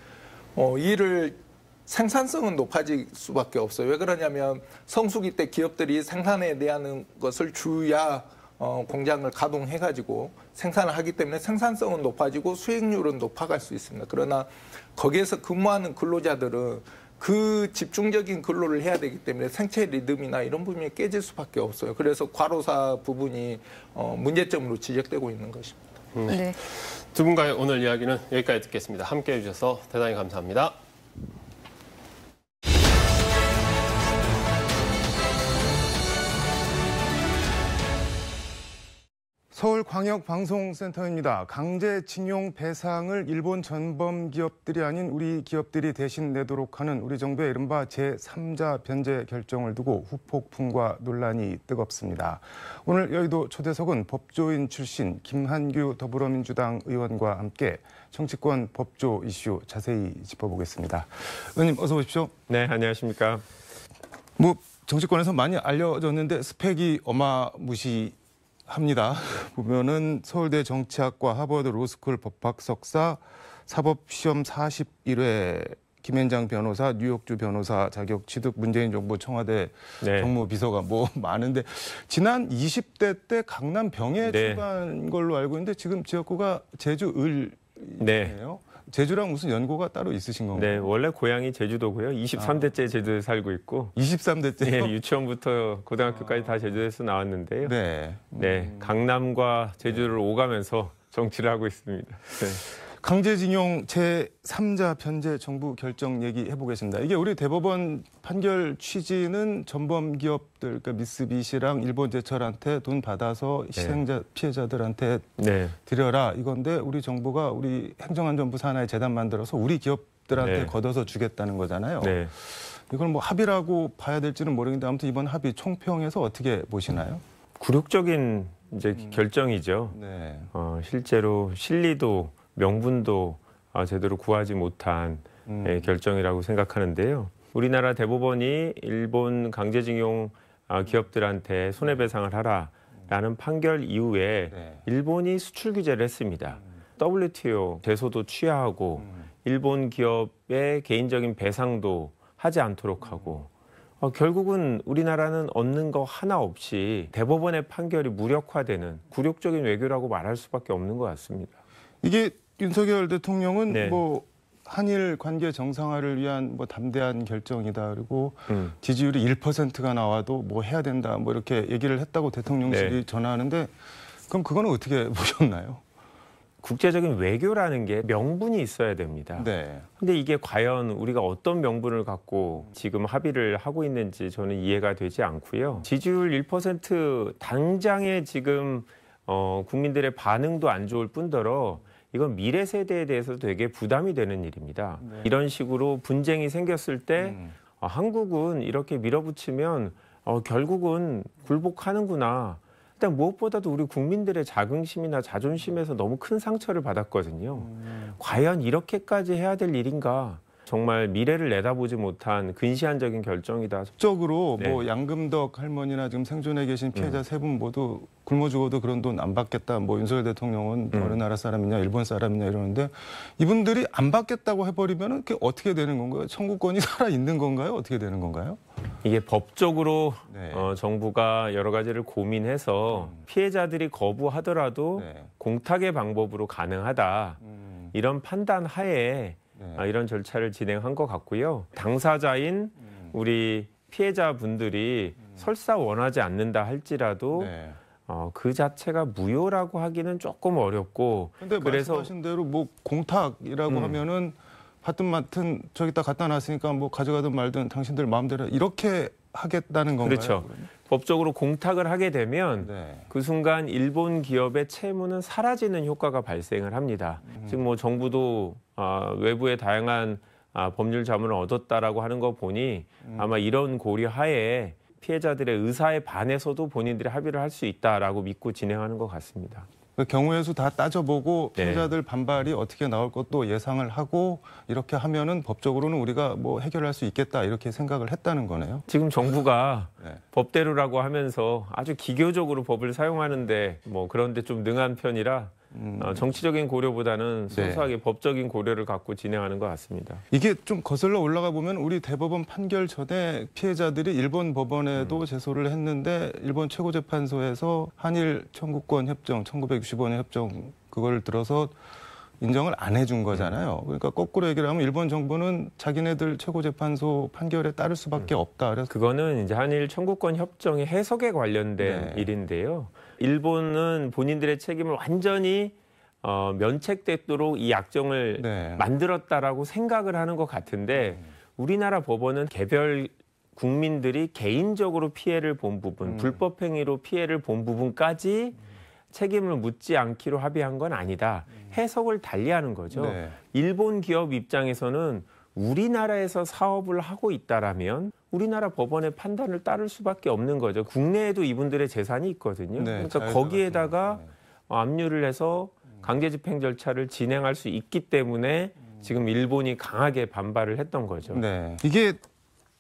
일을 생산성은 높아질 수밖에 없어요. 왜 그러냐면 성수기 때 기업들이 생산에 대한 것을 주야 공장을 가동해가지고 생산을 하기 때문에 생산성은 높아지고 수익률은 높아갈 수 있습니다. 그러나 거기에서 근무하는 근로자들은 그 집중적인 근로를 해야 되기 때문에 생체 리듬이나 이런 부분이 깨질 수밖에 없어요. 그래서 과로사 부분이 문제점으로 지적되고 있는 것입니다. 네. 두 분과의 오늘 이야기는 여기까지 듣겠습니다. 함께해 주셔서 대단히 감사합니다. 서울광역방송센터입니다. 강제징용 배상을 일본 전범 기업들이 아닌 우리 기업들이 대신 내도록 하는 우리 정부의 이른바 제3자 변제 결정을 두고 후폭풍과 논란이 뜨겁습니다. 오늘 여의도 초대석은 법조인 출신 김한규 더불어민주당 의원과 함께 정치권 법조 이슈 자세히 짚어보겠습니다. 의원님 어서 오십시오. 네, 안녕하십니까. 정치권에서 많이 알려졌는데 스펙이 어마무시합니다. 보면은 서울대 정치학과 하버드 로스쿨 법학 석사, 사법시험 41회, 김현장 변호사, 뉴욕주 변호사 자격 취득, 문재인 정부 청와대 정무비서가 많은데 지난 20대 때 강남 병에 출마한 걸로 알고 있는데 지금 지역구가 제주 을이네요. 제주랑 무슨 연고가 따로 있으신 건가요? 네, 원래 고향이 제주도고요. 23대째 제주도에 살고 있고. 23대째요? 네, 유치원부터 고등학교까지 다 제주도에서 나왔는데요. 네, 강남과 제주를 오가면서 정치를 하고 있습니다. 네. 강제징용 제3자 변제 정부 결정 얘기해보겠습니다. 이게 우리 대법원 판결 취지는 전범 기업들, 그러니까 미쓰비시랑 일본제철한테 돈 받아서 희생자, 피해자들한테 드려라 이건데 우리 정부가 우리 행정안전부 산하의 재단 만들어서 우리 기업들한테 걷어서 주겠다는 거잖아요. 이걸 합의라고 봐야 될지는 모르겠는데 아무튼 이번 합의 총평에서 어떻게 보시나요? 굴욕적인 결정이죠. 실제로 실리도 명분도 제대로 구하지 못한 결정이라고 생각하는데요. 우리나라 대법원이 일본 강제징용 기업들한테 손해배상을 하라라는 판결 이후에 일본이 수출 규제를 했습니다. WTO 제소도 취하하고 일본 기업의 개인적인 배상도 하지 않도록 하고 결국은 우리나라는 얻는 거 하나 없이 대법원의 판결이 무력화되는 굴욕적인 외교라고 말할 수밖에 없는 것 같습니다. 이게 윤석열 대통령은 한일 관계 정상화를 위한 담대한 결정이다. 그리고 지지율이 1%가 나와도 해야 된다. 이렇게 얘기를 했다고 대통령실이 전화하는데 그럼 그거는 어떻게 보셨나요? 국제적인 외교라는 게 명분이 있어야 됩니다. 근데 이게 과연 우리가 어떤 명분을 갖고 지금 합의를 하고 있는지 저는 이해가 되지 않고요. 지지율 1% 당장에 지금 국민들의 반응도 안 좋을 뿐더러 이건 미래 세대에 대해서도 되게 부담이 되는 일입니다. 이런 식으로 분쟁이 생겼을 때 한국은 이렇게 밀어붙이면 결국은 굴복하는구나. 일단 무엇보다도 우리 국민들의 자긍심이나 자존심에서 너무 큰 상처를 받았거든요. 과연 이렇게까지 해야 될 일인가? 정말 미래를 내다보지 못한 근시안적인 결정이다. 적으로 네. 뭐 양금덕 할머니나 지금 생존해 계신 피해자 세 분 모두 굶어 죽어도 그런 돈 안 받겠다. 뭐 윤석열 대통령은 어느 나라 사람이냐, 일본 사람이냐 이러는데 이분들이 안 받겠다고 해버리면 그게 어떻게 되는 건가요? 청구권이 살아 있는 건가요? 어떻게 되는 건가요? 이게 법적으로 네. 정부가 여러 가지를 고민해서 피해자들이 거부하더라도 네. 공탁의 방법으로 가능하다. 이런 판단 하에 네. 이런 절차를 진행한 것 같고요. 당사자인 우리 피해자분들이 설사 원하지 않는다 할지라도 네. 그 자체가 무효라고 하기는 조금 어렵고. 근데 그래서 말씀하신 대로 뭐 공탁이라고 하면은 받든 맡든 저기다 갖다 놨으니까 뭐 가져가든 말든 당신들 마음대로 이렇게 하겠다는 건가요? 그렇죠. 법적으로 공탁을 하게 되면 네. 그 순간 일본 기업의 채무는 사라지는 효과가 발생을 합니다. 지금 뭐 정부도 외부의 다양한 법률 자문을 얻었다라고 하는 거 보니 아마 이런 고려하에 피해자들의 의사에 반해서도 본인들이 합의를 할 수 있다라고 믿고 진행하는 것 같습니다. 그 경우의 수 다 따져보고 네. 피해자들 반발이 어떻게 나올 것도 예상을 하고 이렇게 하면은 법적으로는 우리가 뭐 해결할 수 있겠다 이렇게 생각을 했다는 거네요. 지금 정부가 네. 법대로라고 하면서 아주 기교적으로 법을 사용하는데 뭐 그런데 좀 능한 편이라 정치적인 고려보다는 소소하게 법적인 고려를 갖고 진행하는 것 같습니다. 이게 좀 거슬러 올라가 보면 우리 대법원 판결 전에 피해자들이 일본 법원에도 제소를 했는데 일본 최고재판소에서 한일 청구권 협정 1965년 협정 그걸 들어서 인정을 안 해준 거잖아요. 그러니까 거꾸로 얘기를 하면 일본 정부는 자기네들 최고재판소 판결에 따를 수밖에 없다. 그래서 그거는 이제 한일 청구권 협정의 해석에 관련된 네. 일인데요. 일본은 본인들의 책임을 완전히 면책되도록 이 약정을 네. 만들었다라고 생각을 하는 것 같은데 우리나라 법원은 개별 국민들이 개인적으로 피해를 본 부분, 불법 행위로 피해를 본 부분까지 책임을 묻지 않기로 합의한 건 아니다. 해석을 달리하는 거죠. 네. 일본 기업 입장에서는 우리나라에서 사업을 하고 있다라면 우리나라 법원의 판단을 따를 수밖에 없는 거죠. 국내에도 이분들의 재산이 있거든요. 네, 그러니까 거기에다가 압류를 해서 강제 집행 절차를 진행할 수 있기 때문에 지금 일본이 강하게 반발을 했던 거죠. 네. 이게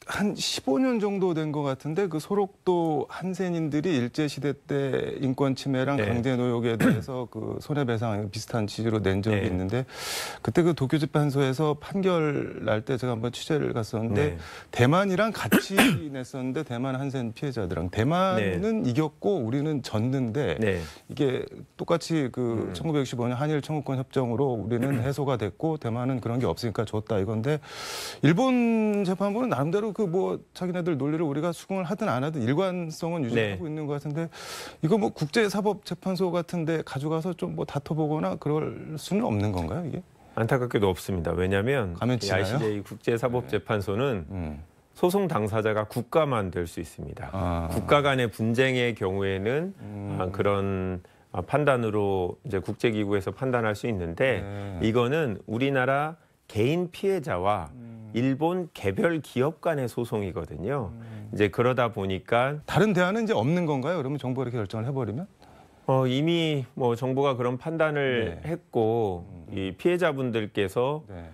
한 15년 정도 된 것 같은데 그 소록도 한센인들이 일제시대 때 인권 침해랑 네. 강제 노역에 대해서 그 손해배상 비슷한 취지로 낸 적이 네. 있는데 그때 그 도쿄재판소에서 판결 날 때 제가 한번 취재를 갔었는데 네. 대만이랑 같이 냈었는데 대만 한센 피해자들랑 대만은 이겼고 우리는 졌는데 네. 이게 똑같이 그 1965년 한일 청구권 협정으로 우리는 해소가 됐고 대만은 그런 게 없으니까 줬다 이건데 일본 재판부는 나름대로 그 뭐 자기네들 논리를 우리가 수긍을 하든 안 하든 일관성은 유지하고 네. 있는 것 같은데 이거 뭐 국제사법재판소 같은데 가져가서 좀 뭐 다퉈보거나 그럴 수는 없는 건가요 이게? 안타깝게도 없습니다. 왜냐하면 가면 이 치나요? ICJ 국제사법재판소는 소송 당사자가 국가만 될 수 있습니다. 국가 간의 분쟁의 경우에는 그런 판단으로 이제 국제기구에서 판단할 수 있는데 이거는 우리나라 개인 피해자와 일본 개별 기업 간의 소송이거든요. 이제 그러다 보니까 다른 대안은 이제 없는 건가요? 그러면 정부가 이렇게 결정을 해버리면? 이미 뭐 정부가 그런 판단을 했고 이 피해자분들께서 네.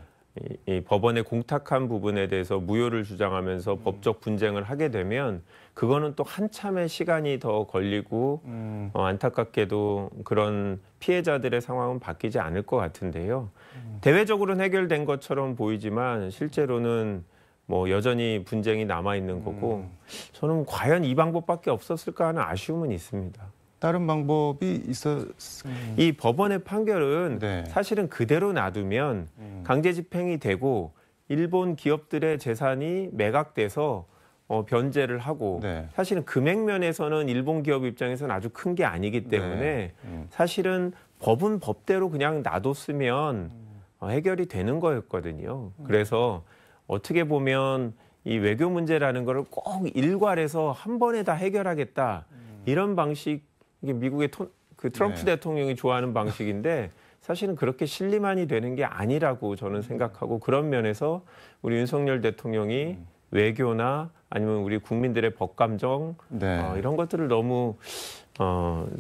이 법원에 공탁한 부분에 대해서 무효를 주장하면서 법적 분쟁을 하게 되면 그거는 또 한참의 시간이 더 걸리고 안타깝게도 그런 피해자들의 상황은 바뀌지 않을 것 같은데요. 대외적으로는 해결된 것처럼 보이지만 실제로는 뭐 여전히 분쟁이 남아 있는 거고 저는 과연 이 방법밖에 없었을까 하는 아쉬움은 있습니다. 다른 방법이 이 법원의 판결은 네. 사실은 그대로 놔두면 강제 집행이 되고 일본 기업들의 재산이 매각돼서 변제를 하고 네. 사실은 금액면에서는 일본 기업 입장에서는 아주 큰 게 아니기 때문에 사실은 법은 법대로 그냥 놔뒀으면 해결이 되는 거였거든요. 그래서 어떻게 보면 이 외교 문제라는 거를 꼭 일괄해서 한 번에 다 해결하겠다 이런 방식 이게 미국의 그 트럼프 대통령이 좋아하는 방식인데 사실은 그렇게 실리만이 되는 게 아니라고 저는 생각하고 그런 면에서 우리 윤석열 대통령이 외교나 아니면 우리 국민들의 법감정 이런 것들을 너무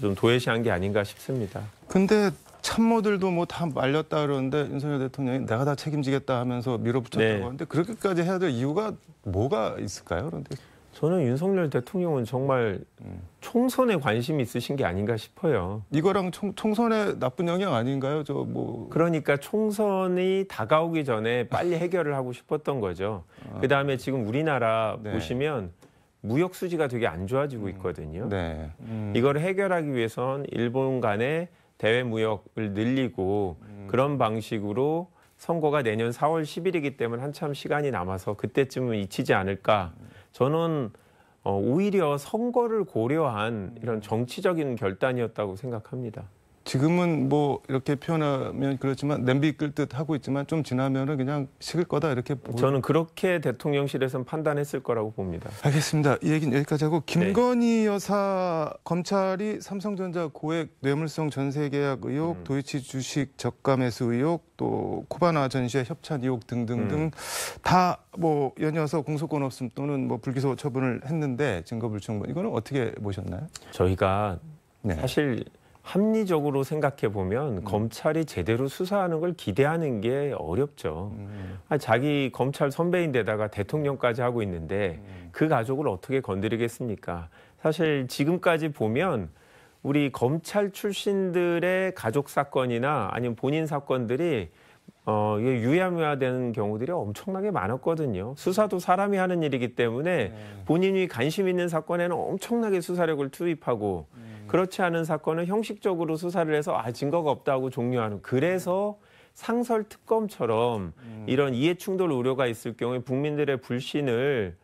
좀 도외시한 게 아닌가 싶습니다. 근데 참모들도 뭐 다 말렸다 그러는데 윤석열 대통령이 내가 다 책임지겠다 하면서 밀어붙였다고 하는데 그렇게까지 해야 될 이유가 뭐가 있을까요? 그런데 저는 윤석열 대통령은 정말 총선에 관심이 있으신 게 아닌가 싶어요. 이거랑 총선에 나쁜 영향 아닌가요? 그러니까 총선이 다가오기 전에 빨리 해결을 하고 싶었던 거죠. 그다음에 지금 우리나라 보시면 무역 수지가 되게 안 좋아지고 있거든요. 이걸 해결하기 위해선 일본 간의 대외 무역을 늘리고 그런 방식으로 선거가 내년 4월 10일이기 때문에 한참 시간이 남아서 그때쯤은 잊히지 않을까. 저는 오히려 선거를 고려한 이런 정치적인 결단이었다고 생각합니다. 지금은 뭐 이렇게 표현하면 그렇지만 냄비 끓듯 하고 있지만 좀 지나면은 그냥 식을 거다 이렇게 저는 그렇게 대통령실에서는 판단했을 거라고 봅니다. 알겠습니다. 이 얘기는 여기까지 하고 김건희 여사 검찰이 삼성전자 고액 뇌물성 전세 계약 의혹, 도이치 주식 저가 매수 의혹, 또 코바나 전시회 협찬 의혹 등등등 다 뭐 연이어서 공소권 없음 또는 뭐 불기소 처분을 했는데 증거 불충분 이거는 어떻게 보셨나요? 저희가 사실 합리적으로 생각해 보면 검찰이 제대로 수사하는 걸 기대하는 게 어렵죠. 자기 검찰 선배인데다가 대통령까지 하고 있는데 그 가족을 어떻게 건드리겠습니까? 사실 지금까지 보면 우리 검찰 출신들의 가족 사건이나 아니면 본인 사건들이 유야무야되는 경우들이 엄청나게 많았거든요. 수사도 사람이 하는 일이기 때문에 본인이 관심 있는 사건에는 엄청나게 수사력을 투입하고 그렇지 않은 사건은 형식적으로 수사를 해서 증거가 없다고 종료하는. 그래서 상설 특검처럼 이런 이해충돌 우려가 있을 경우에 국민들의 불신을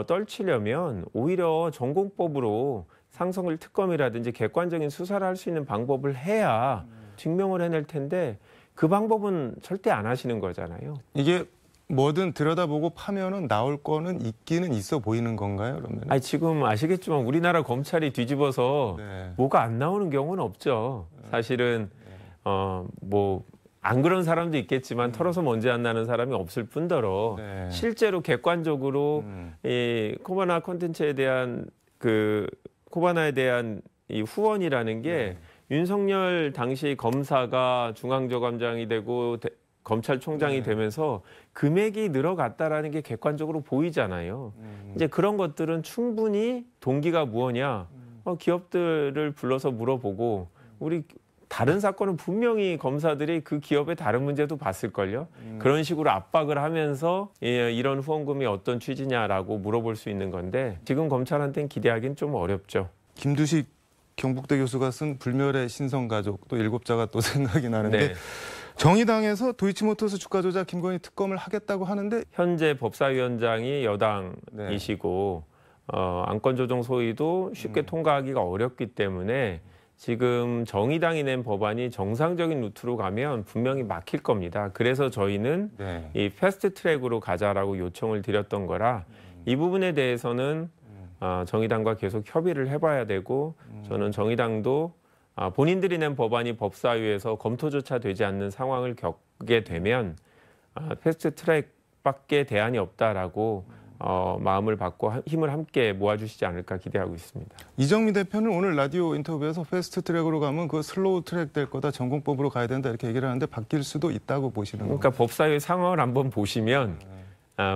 떨치려면 오히려 전공법으로 상설 특검이라든지 객관적인 수사를 할 수 있는 방법을 해야 증명을 해낼 텐데 그 방법은 절대 안 하시는 거잖아요. 이게 뭐든 들여다보고 파면은 나올 거는 있기는 있어 보이는 건가요? 그러면? 지금 아시겠지만 우리나라 검찰이 뒤집어서 뭐가 안 나오는 경우는 없죠. 사실은 뭐 안 그런 사람도 있겠지만 털어서 먼지 안 나는 사람이 없을 뿐더러 실제로 객관적으로 이 코바나 콘텐츠에 대한 코바나에 대한 이 후원이라는 게 윤석열 당시 검사가 중앙저감장이 되고 검찰총장이 되면서 금액이 늘어갔다라는 게 객관적으로 보이잖아요. 이제 그런 것들은 충분히 동기가 무엇냐 기업들을 불러서 물어보고 우리 다른 사건은 분명히 검사들이 그 기업의 다른 문제도 봤을걸요. 그런 식으로 압박을 하면서 이런 후원금이 어떤 취지냐라고 물어볼 수 있는 건데 지금 검찰한테는 기대하기는 좀 어렵죠. 김두식 경북대 교수가 쓴 불멸의 신성가족 또 7자가 또 생각이 나는데 정의당에서 도이치모터스 주가 조작 김건희 특검을 하겠다고 하는데 현재 법사위원장이 여당이시고 안건 조정 소위도 쉽게 통과하기가 어렵기 때문에 지금 정의당이 낸 법안이 정상적인 루트로 가면 분명히 막힐 겁니다. 그래서 저희는 이 패스트 트랙으로 가자라고 요청을 드렸던 거라 이 부분에 대해서는 정의당과 계속 협의를 해봐야 되고 저는 정의당도 본인들이 낸 법안이 법사위에서 검토조차 되지 않는 상황을 겪게 되면 패스트 트랙밖에 대안이 없다라고 마음을 받고 힘을 함께 모아주시지 않을까 기대하고 있습니다. 이정미 대표는 오늘 라디오 인터뷰에서 패스트 트랙으로 가면 그 슬로우 트랙 될 거다, 전공법으로 가야 된다 이렇게 얘기를 하는데 바뀔 수도 있다고 보시는 거예요? 그러니까 법사위 상황을 한번 보시면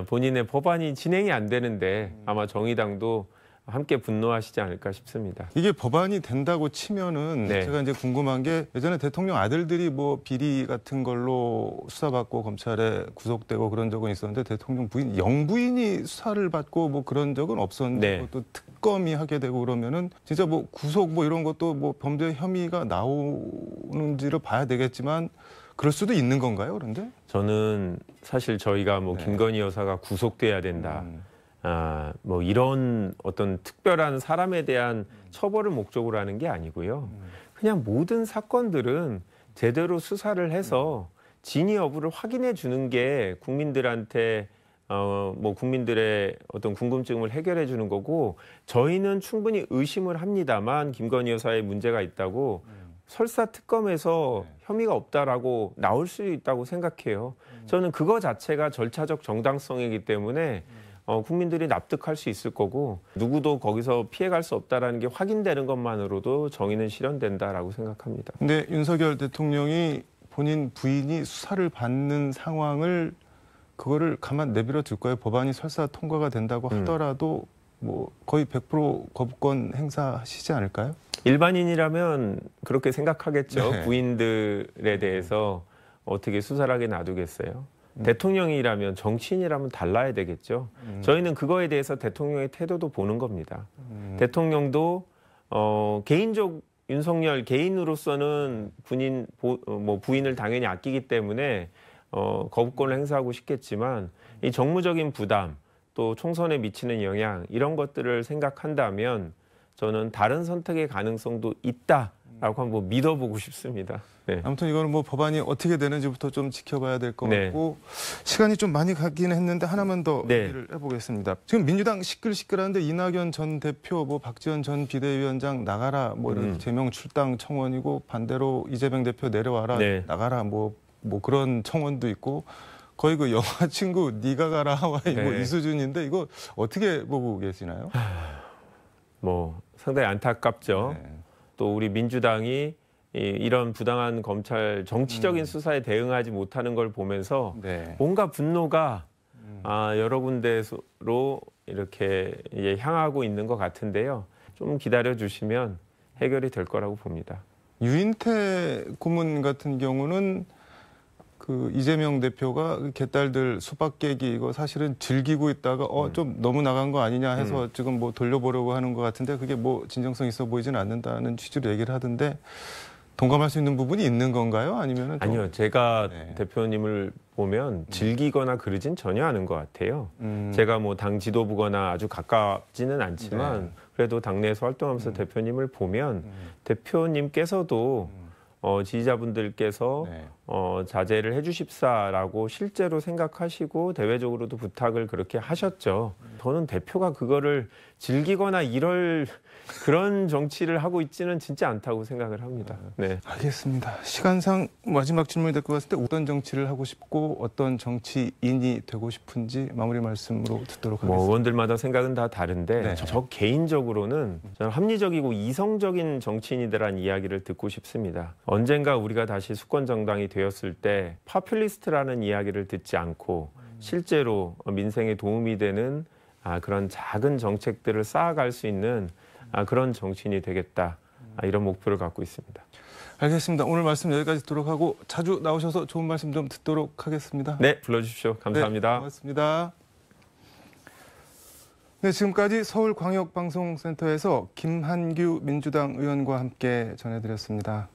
본인의 법안이 진행이 안 되는데 아마 정의당도 함께 분노하시지 않을까 싶습니다. 이게 법안이 된다고 치면은 제가 이제 궁금한 게 예전에 대통령 아들들이 뭐 비리 같은 걸로 수사받고 검찰에 구속되고 그런 적은 있었는데 대통령 부인, 영부인이 수사를 받고 뭐 그런 적은 없었는데 또 특검이 하게 되고 그러면은 진짜 뭐 구속 뭐 이런 것도 뭐 범죄 혐의가 나오는지를 봐야 되겠지만 그럴 수도 있는 건가요, 그런데? 저는 사실 저희가 뭐 김건희 여사가 구속돼야 된다. 뭐 이런 어떤 특별한 사람에 대한 처벌을 목적으로 하는 게 아니고요. 그냥 모든 사건들은 제대로 수사를 해서 진위 여부를 확인해 주는 게 국민들한테 뭐 국민들의 어떤 궁금증을 해결해 주는 거고 저희는 충분히 의심을 합니다만 김건희 여사의 문제가 있다고 설사 특검에서 혐의가 없다라고 나올 수 있다고 생각해요. 저는 그거 자체가 절차적 정당성이기 때문에 국민들이 납득할 수 있을 거고 누구도 거기서 피해갈 수 없다라는 게 확인되는 것만으로도 정의는 실현된다라고 생각합니다. 근데 윤석열 대통령이 본인 부인이 수사를 받는 상황을 그거를 가만 내버려 둘 거예요. 법안이 설사 통과가 된다고 하더라도 뭐 거의 100% 거부권 행사하시지 않을까요? 일반인이라면 그렇게 생각하겠죠. 네. 부인들에 대해서 어떻게 수사를 하게 놔두겠어요. 대통령이라면 정치인이라면 달라야 되겠죠. 저희는 그거에 대해서 대통령의 태도도 보는 겁니다. 대통령도 윤석열 개인으로서는 부인을 당연히 아끼기 때문에 거부권을 행사하고 싶겠지만 이 정무적인 부담 또 총선에 미치는 영향 이런 것들을 생각한다면 저는 다른 선택의 가능성도 있다라고 한번 믿어보고 싶습니다. 네. 아무튼 이거는 뭐 법안이 어떻게 되는지부터 좀 지켜봐야 될 것 같고 시간이 좀 많이 가긴 했는데 하나만 더 얘기를 해보겠습니다. 지금 민주당 시끌시끌한데 이낙연 전 대표, 뭐 박지원 전 비대위원장 나가라, 뭐 이런 제명 출당 청원이고 반대로 이재명 대표 내려와라, 나가라, 뭐 그런 청원도 있고 거의 그 영화 친구 네가 가라 하와이 뭐 이 수준인데 이거 어떻게 보고 계시나요? 뭐 상당히 안타깝죠. 또 우리 민주당이 이런 부당한 검찰 정치적인 수사에 대응하지 못하는 걸 보면서 뭔가 분노가 여러 군데로 이렇게 향하고 있는 것 같은데요. 좀 기다려 주시면 해결이 될 거라고 봅니다. 유인태 고문 같은 경우는 그 이재명 대표가 개딸들 수박 깨기 이거 사실은 즐기고 있다가 좀 너무 나간 거 아니냐 해서 지금 뭐 돌려보려고 하는 것 같은데 그게 뭐 진정성 있어 보이지는 않는다는 취지로 얘기를 하던데 동감할 수 있는 부분이 있는 건가요? 아니면은 아니요. 제가 대표님을 보면 즐기거나 그러진 전혀 않은 것 같아요. 제가 뭐 당 지도부거나 아주 가깝지는 않지만 그래도 당내에서 활동하면서 대표님을 보면 대표님께서도 지지자분들께서 자제를 해주십사라고 실제로 생각하시고 대외적으로도 부탁을 그렇게 하셨죠. 저는 대표가 그거를 즐기거나 이럴 그런 정치를 하고 있지는 진짜 않다고 생각을 합니다. 네. 알겠습니다. 시간상 마지막 질문이 될 것 같은데 어떤 정치를 하고 싶고 어떤 정치인이 되고 싶은지 마무리 말씀으로 듣도록 하겠습니다. 뭐 의원들마다 생각은 다 다른데 저 개인적으로는 저는 합리적이고 이성적인 정치인이다라는 이야기를 듣고 싶습니다. 언젠가 우리가 다시 수권 정당이 되었을 때 파퓰리스트라는 이야기를 듣지 않고 실제로 민생에 도움이 되는 그런 작은 정책들을 쌓아갈 수 있는 그런 정치인이 되겠다. 이런 목표를 갖고 있습니다. 알겠습니다. 오늘 말씀 여기까지 듣도록 하고 자주 나오셔서 좋은 말씀 좀 듣도록 하겠습니다. 네, 불러주십시오. 감사합니다. 네, 고맙습니다. 네, 지금까지 서울광역방송센터에서 김한규 민주당 의원과 함께 전해드렸습니다.